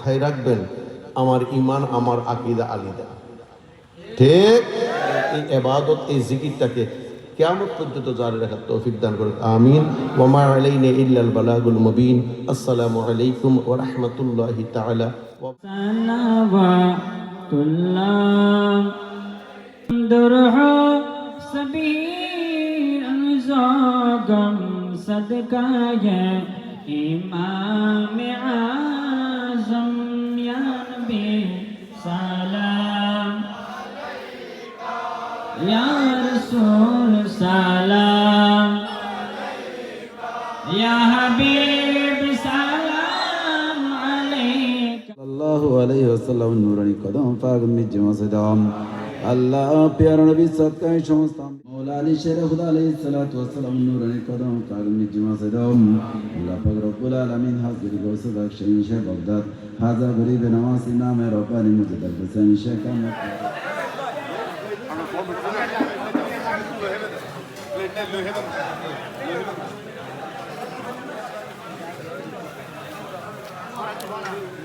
মাথায় রাখবেন, আমার ঈমান, আমার আকীদা আলিদা। ঠিক? এই ইবাদত, এই জিকিরটাকে কিয়ামত পর্যন্ত জারি রাখার তৌফিক দান করুন, আমিন। ওয়া মা আলাইনা ইল্লাল বালাগুল মুবিন। আসসালামু আলাইকুম ওয়া রাহমাতুল্লাহি তাআলা ওয়া সালাওয়াতুল্লাহ দুরহু সাবিল জাগম সদকায়ে ইমাম আযম ইয়া নবী সালাম ইয়া রাসূল সালাম ইয়া হাবিব সালাম আলাইকা সাল্লাল্লাহু আলাইহি ওয়াসাল্লাম নুরানি কদম পাক মিজ মসজিদাম আল্লাহ প্যারা নবী সদকায়ে সমস্ত মওলা আলী শের খুদা আলাইহিস সালাতু ওয়াসসালাম নুরানি কদম পাক মিজ মসজিদাম আল্লাহ পাক রব্বুল আলামিন হাজির গৌস বখশিন শেখ বাগদাদ হাজা গরিব নওয়াসি নামে রব্বানি মুজদ্দিদ হোসেন শেখ আহমদ All right.